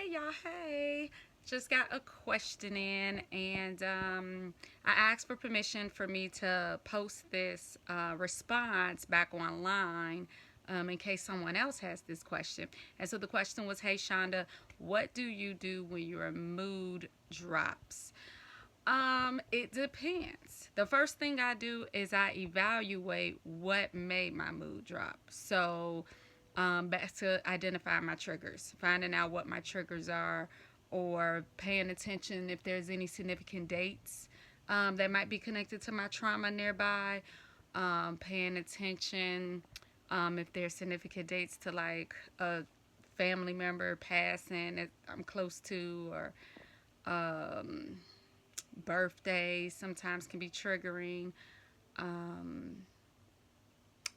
y'all, hey. Just got a question in, and I asked for permission for me to post this response back online in case someone else has this question. And so the question was, hey, Shonda, what do you do when your mood drops? It depends. The first thing I do is I evaluate what made my mood drop. So, back to identify my triggers, finding out what my triggers are, or paying attention if there's any significant dates that might be connected to my trauma nearby. Paying attention if there's significant dates to like a family member passing that I'm close to, or um, birthdays sometimes can be triggering. Um,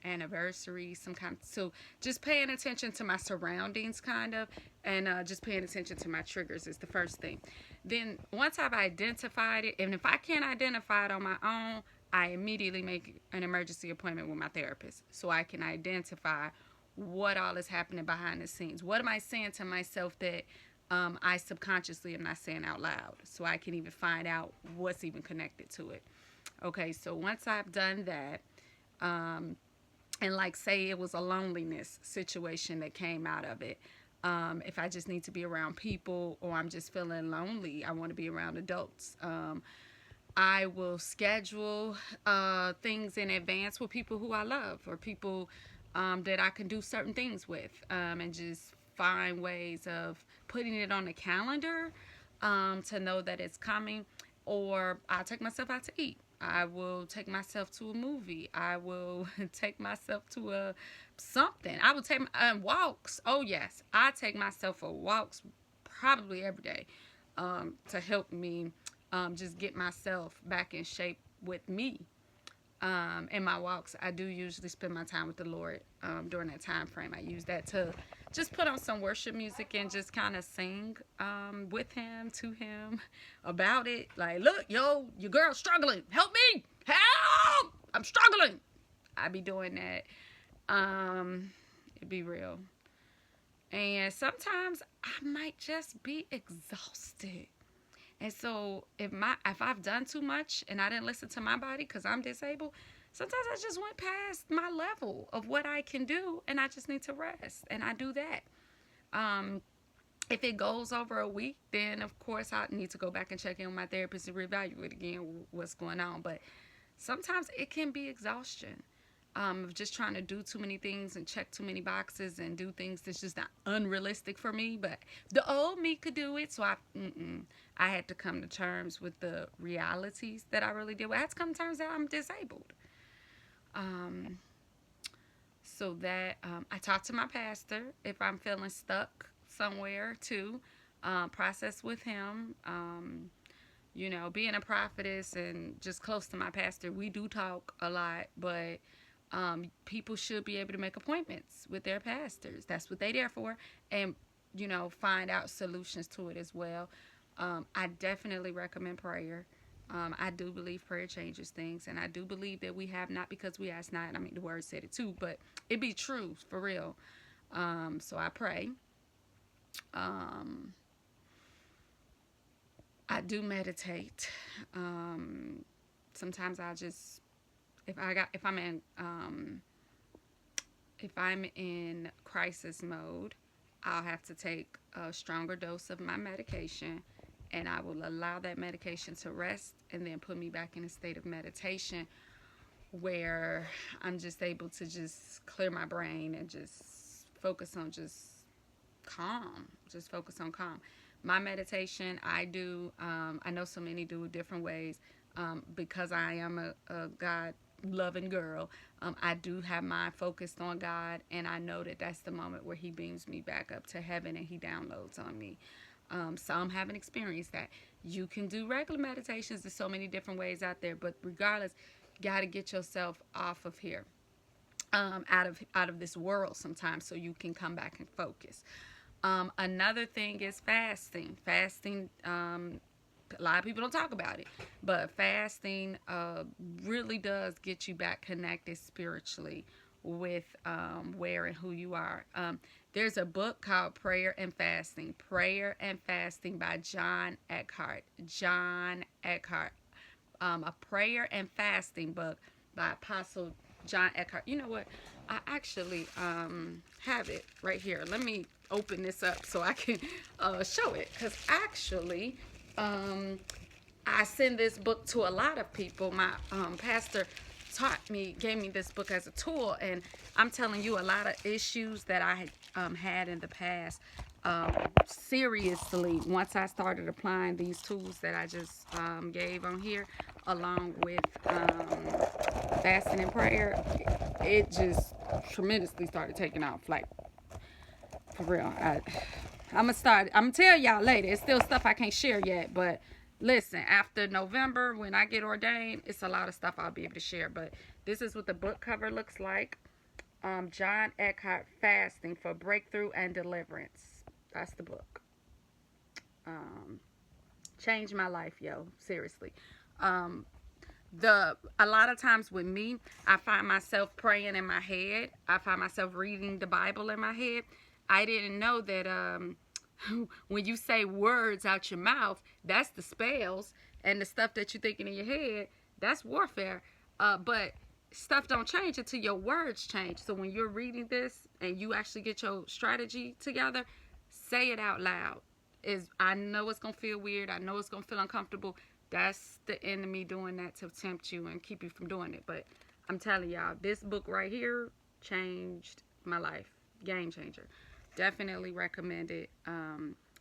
Anniversary some kind, so just paying attention to my surroundings kind of, and just paying attention to my triggers is the first thing. Then once I've identified it, and if I can't identify it on my own, I immediately make an emergency appointment with my therapist so I can identify what all is happening behind the scenes. What am I saying to myself that I subconsciously am not saying out loud, so I can even find out what's even connected to it. Okay, so once I've done that, um, and like say it was a loneliness situation that came out of it, if I just need to be around people, or I'm just feeling lonely, I want to be around adults, I will schedule things in advance with people who I love, or people that I can do certain things with, and just find ways of putting it on the calendar to know that it's coming. Or I'll take myself out to eat. I will take myself to a movie. I will take myself to a something. I will take walks. Oh yes, I take myself for walks probably every day to help me just get myself back in shape with me. In my walks, I do usually spend my time with the Lord during that time frame. I use that to just put on some worship music and just kind of sing with Him, to Him, about it. Like, look, yo, your girl's struggling. Help me! Help! I'm struggling. I be doing that. It be real. And sometimes I might just be exhausted. And so if I've done too much and I didn't listen to my body because I'm disabled, sometimes I just went past my level of what I can do, and I just need to rest, and I do that. Um, if it goes over a week, then of course I need to go back and check in with my therapist and reevaluate again what's going on. But sometimes it can be exhaustion of just trying to do too many things and check too many boxes and do things that's just not unrealistic for me. But the old me could do it, so I had to come to terms with the realities that I really did. I had to come to terms that I'm disabled. Um, so that I talk to my pastor if I'm feeling stuck somewhere too. Process with him. Being a prophetess and just close to my pastor, we do talk a lot, but people should be able to make appointments with their pastors. That's what they're there for. And, find out solutions to it as well. I definitely recommend prayer. I do believe prayer changes things, and I do believe that we have not because we ask not. I mean, the word said it too, but it be true for real. So I pray. Um, I do meditate. Sometimes I just if I'm in crisis mode, I'll have to take a stronger dose of my medication, and I will allow that medication to rest and then put me back in a state of meditation where I'm just able to just clear my brain and just focus on just focus on calm. My meditation, I know so many do different ways. Because I am a God loving girl, I do have my focused on God, and I know that that's the moment where He beams me back up to heaven and He downloads on me. Some haven't experienced that. You can do regular meditations. There's so many different ways out there, but regardless, you got to get yourself off of here, out of this world sometimes, so you can come back and focus. Another thing is fasting. Fasting, a lot of people don't talk about it, but fasting really does get you back connected spiritually with where and who you are. There's a book called Prayer and Fasting. Prayer and Fasting by John Eckhart. John Eckhart. A prayer and fasting book by Apostle John Eckhart. You know what? I actually have it right here. Let me open this up so I can show it. Because actually, I send this book to a lot of people. My pastor gave me this book as a tool, and I'm telling you, a lot of issues that I had in the past, seriously, once I started applying these tools that I just gave on here, along with fasting and prayer, it just tremendously started taking off. Like, for real. I'm gonna tell y'all later. It's still stuff I can't share yet, but listen, after November, when I get ordained, it's a lot of stuff I'll be able to share. But this is what the book cover looks like. John Eckhart, Fasting for Breakthrough and Deliverance. That's the book. Changed my life, yo. Seriously. A lot of times with me, I find myself praying in my head. I find myself reading the Bible in my head. I didn't know that when you say words out your mouth, that's the spells, and the stuff that you're thinking in your head, that's warfare. But stuff don't change until your words change. So when you're reading this and you actually get your strategy together, say it out loud. I know it's gonna feel weird. I know it's gonna feel uncomfortable. That's the enemy doing that to tempt you and keep you from doing it. But I'm telling y'all, this book right here changed my life. Game changer. Definitely recommend it.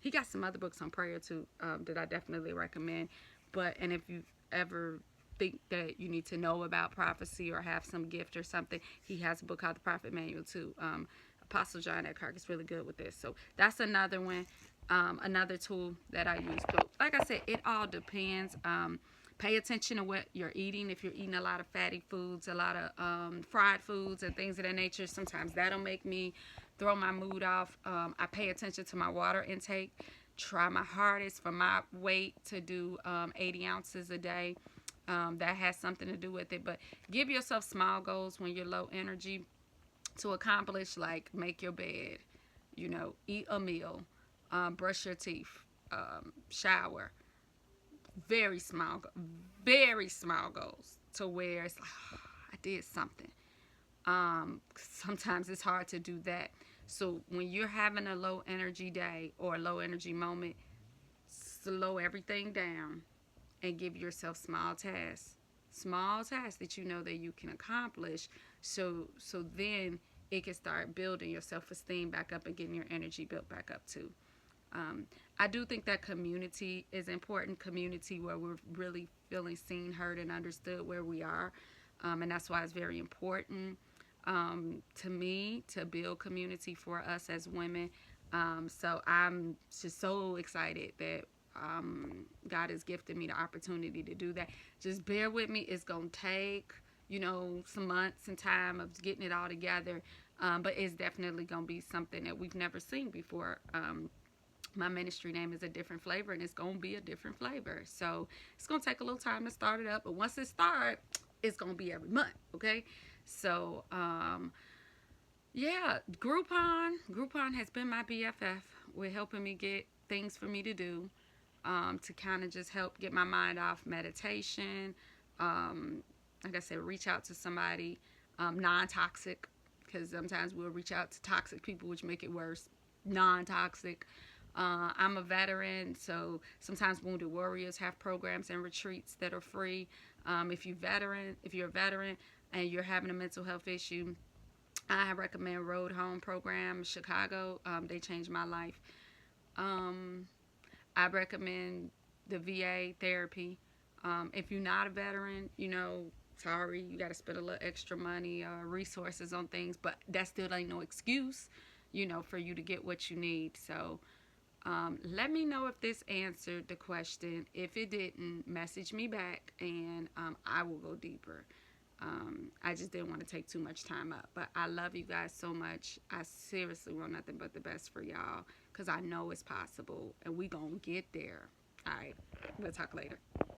He got some other books on prayer too, that I definitely recommend. And if you ever think that you need to know about prophecy or have some gift or something, he has a book called The Prophet Manual too. Apostle John Eckhart is really good with this. So that's another one. Another tool that I use. But like I said, it all depends. Pay attention to what you're eating. If you're eating a lot of fatty foods, a lot of fried foods and things of that nature, sometimes that'll make me throw my mood off. I pay attention to my water intake. Try my hardest for my weight to do 80 ounces a day. That has something to do with it. But give yourself small goals when you're low energy to accomplish, like make your bed, eat a meal, brush your teeth, shower. Very small goals to where it's like, oh, I did something. Sometimes it's hard to do that. So when you're having a low energy day or a low energy moment, slow everything down and give yourself small tasks that you know that you can accomplish. So then it can start building your self-esteem back up and getting your energy built back up too. I do think that community is important. Community where we're really feeling seen, heard, and understood where we are. And that's why it's very important to me to build community for us as women. So I'm just so excited that God has gifted me the opportunity to do that. Just bear with me. It's going to take, some months and time of getting it all together. But it's definitely going to be something that we've never seen before. My ministry name is A Different Flavor, and it's going to be a different flavor. So it's going to take a little time to start it up. But once it starts, it's going to be every month, okay? So, yeah, Groupon has been my BFF with helping me get things for me to do, to kind of just help get my mind off meditation. Like I said, reach out to somebody non-toxic, because sometimes we'll reach out to toxic people, which make it worse. Non-toxic. I'm a veteran, so sometimes Wounded Warriors have programs and retreats that are free. If you're a veteran and you're having a mental health issue, I recommend Road Home program, Chicago. They changed my life. I recommend the VA therapy. If you're not a veteran, sorry, you got to spend a little extra money or resources on things, but that still ain't no excuse, for you to get what you need. So let me know if this answered the question. If it didn't, message me back and I will go deeper. I just didn't want to take too much time up. But I love you guys so much. I seriously want nothing but the best for y'all, because I know it's possible and we gonna get there. All right, we'll talk later.